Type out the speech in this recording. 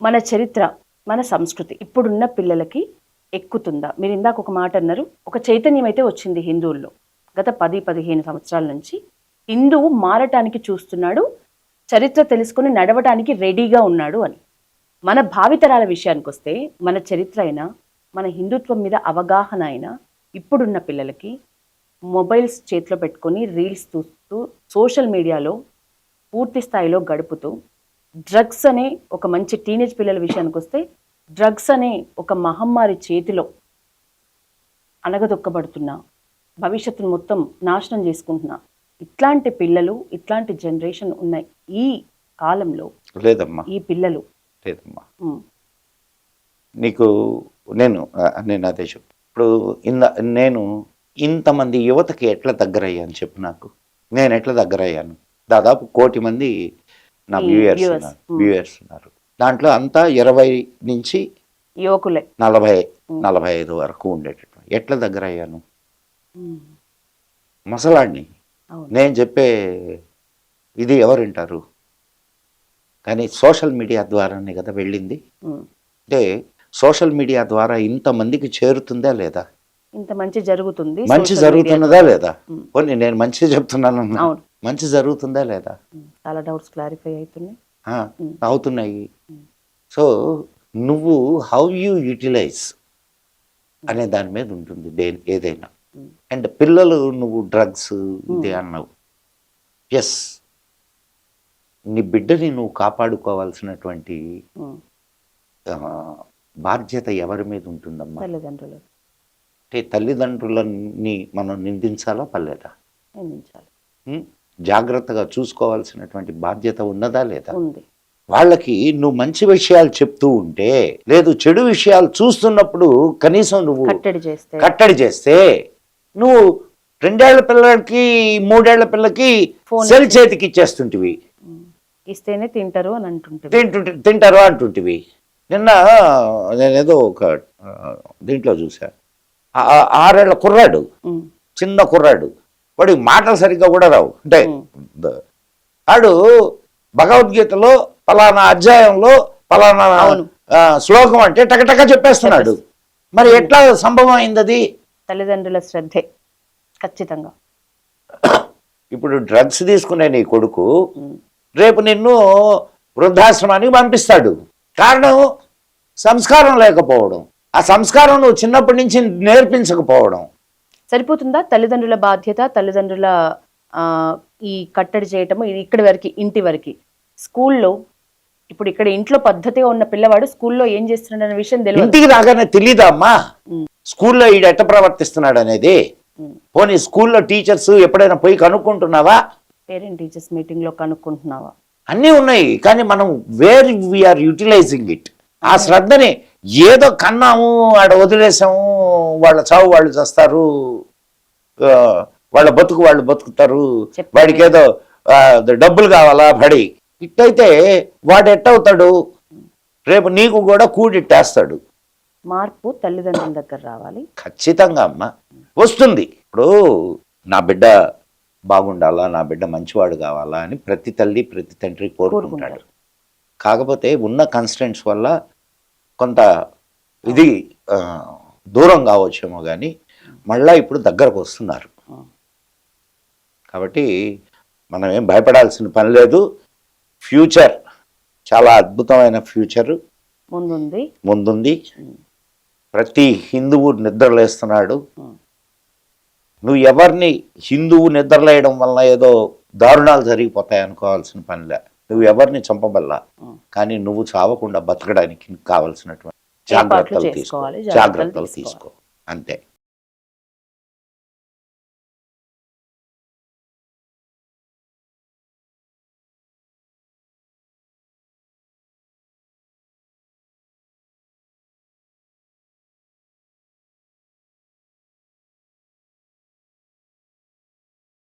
మన చరిత్ర, మన సంస్కృతి ఇప్పుడున్న పిల్లలకి ఎక్కుతుందా? మీరు ఇందాక ఒక మాట అన్నారు, ఒక చైతన్యం అయితే వచ్చింది హిందువుల్లో. గత 10-15 సంవత్సరాల నుంచి హిందువు మారటానికి చూస్తున్నాడు, చరిత్ర తెలుసుకుని నడవటానికి రెడీగా ఉన్నాడు అని. మన భావితరాల విషయానికి వస్తే మన చరిత్ర అయినా, మన హిందుత్వం మీద అవగాహన అయినా ఇప్పుడున్న పిల్లలకి మొబైల్స్ చేతిలో పెట్టుకొని రీల్స్ చూస్తూ సోషల్ మీడియాలో పూర్తి స్థాయిలో గడుపుతూ డ్రగ్స్ అనే ఒక మంచి టీనేజ్ పిల్లల విషయానికి వస్తే డ్రగ్స్ అనే ఒక మహమ్మారి చేతిలో అనగదొక్కబడుతున్నా, భవిష్యత్తును మొత్తం నాశనం చేసుకుంటున్నా ఇట్లాంటి పిల్లలు, ఇట్లాంటి జనరేషన్ ఉన్నాయి ఈ కాలంలో. లేదమ్మా, ఈ పిల్లలు లేదమ్మా. నీకు నేను అదే చెప్పు. ఇప్పుడు నేను ఇంతమంది యువతకి ఎట్లా దగ్గరయ్యాను చెప్పు నాకు. నేను ఎట్లా దగ్గరయ్యాను? దాదాపు 1 కోటి మంది నా వ్యూయర్స్ ఉన్నారు. దాంట్లో అంతా 20 నుంచి యువకులే 40-45 వరకు ఉండేటట్టు. ఎట్లా దగ్గర అయ్యాను? మసలాడిని. నేను చెప్పే ఇది ఎవరు వింటారు? కానీ సోషల్ మీడియా ద్వారానే కదా వెళ్ళింది. అంటే సోషల్ మీడియా ద్వారా ఇంతమందికి చేరుతుందా లేదా? ఇంత మంచి జరుగుతుంది, మంచి జరుగుతున్నదా లేదా? పోనీ నేను మంచి చెప్తున్నాను, మంచి జరుగుతుందా లేదా? చాలా డౌట్స్ క్లారిఫై అవుతున్నాయి. సో నువ్వు హౌ యూ యూటిలైజ్ అనే దాని మీద ఉంటుంది ఏదైనా. అండ్ పిల్లలు నువ్వు డ్రగ్స్ ఇది అన్నావు. ఎస్, నీ బిడ్డని నువ్వు కాపాడుకోవాల్సినటువంటి బాధ్యత ఎవరి మీద ఉంటుందమ్మా? తల్లిదండ్రులు. అంటే తల్లిదండ్రులని మనం నిందించాలా పర్లేదా? నిందించాలి. జాగ్రత్తగా చూసుకోవాల్సినటువంటి బాధ్యత ఉన్నదా లేదా? ఉంది. వాళ్ళకి నువ్వు మంచి విషయాలు చెప్తూ ఉంటే, లేదు చెడు విషయాలు చూస్తున్నప్పుడు కనీసం నువ్వు కట్టడి చేస్తే నువ్వు 2 ఏళ్ల పిల్లలకి 3 ఏళ్ల పిల్లకి సెల్ చేతికి ఇచ్చేస్తుంటివి. ఇస్తేనే తింటారు అని తింటారు అంటుంటివి. నిన్న నేనేదో ఒక దీంట్లో చూసా, 6 ఏళ్ల కుర్రాడు, చిన్న కుర్రాడు, వాడికి మాటలు సరిగ్గా కూడా రావు. అంటే వాడు భగవద్గీతలో పలానా అధ్యాయంలో పలానా శ్లోకం అంటే టకటక చెప్పేస్తున్నాడు. మరి ఎట్లా సంభవం అయింది అది? తల్లిదండ్రుల శ్రద్ధే ఖచ్చితంగా. ఇప్పుడు డ్రగ్స్ తీసుకునే నీ కొడుకు రేపు నిన్ను వృద్ధాశ్రమానికి పంపిస్తాడు. కారణం సంస్కారం లేకపోవడం. ఆ సంస్కారం నువ్వు చిన్నప్పటి నుంచి నేర్పించకపోవడం. సరిపోతుందా? తల్లిదండ్రుల బాధ్యత, తల్లిదండ్రుల ఈ కట్టడి చేయటము ఇక్కడి వరకు, ఇంటి వరకు. స్కూల్లో ఇప్పుడు ఇక్కడ ఇంట్లో పద్ధతిగా ఉన్న పిల్లవాడు స్కూల్లో ఏం చేస్తున్నాడు అనే విషయం తెలియదు. ఇంటికి రాగానే తెలీదా అమ్మా స్కూల్లో ఈడు ఎట్ట ప్రవర్తిస్తున్నాడు అనేది? పోనీ స్కూల్లో టీచర్స్ ఎప్పుడైనా పోయి కనుక్కుంటున్నావా? పేరెంట్ టీచర్స్ మీటింగ్ లో కనుక్కుంటున్నావా? అన్నీ ఉన్నాయి, కానీ మనం వేర్ వీఆర్ యూటిలైజింగ్ ఇట్. ఆ శ్రద్ధని ఏదో కన్నాము, ఆడ వదిలేసాము, వాళ్ళ చావు వాళ్ళు చేస్తారు, వాళ్ళ బతుకు వాళ్ళు బతుకుతారు, వాడికి ఏదో డబ్బులు కావాలా పడి, ఇట్టయితే వాడు ఎట్టవుతాడు? రేపు నీకు కూడా కూడిట్టేస్తాడు. మార్పు తల్లిదండ్రుల దగ్గర రావాలి. ఖచ్చితంగా అమ్మ వస్తుంది. ఇప్పుడు నా బిడ్డ బాగుండాలా, నా బిడ్డ మంచివాడు కావాలా అని ప్రతి తల్లి ప్రతి తండ్రి కోరుకుంటాడు. కాకపోతే ఉన్న కన్స్టెంట్స్ వల్ల కొంత ఇది దూరం కావచ్చేమో, కానీ మళ్ళా ఇప్పుడు దగ్గరకు వస్తున్నారు. కాబట్టి మనం ఏం భయపడాల్సిన పని లేదు. ఫ్యూచర్ చాలా అద్భుతమైన ఫ్యూచర్ ముందుంది. ప్రతి హిందువు నిద్రలేస్తున్నాడు. నువ్వు ఎవరిని హిందువు నిద్రలేయడం వల్ల ఏదో దారుణాలు జరిగిపోతాయి అనుకోవాల్సిన పనిలే. నువ్వు ఎవరిని చంపబల్లా, కానీ నువ్వు చావకుండా బతకడానికి కావలసినటువంటి జాగ్రత్తలు తీసుకో అంతే.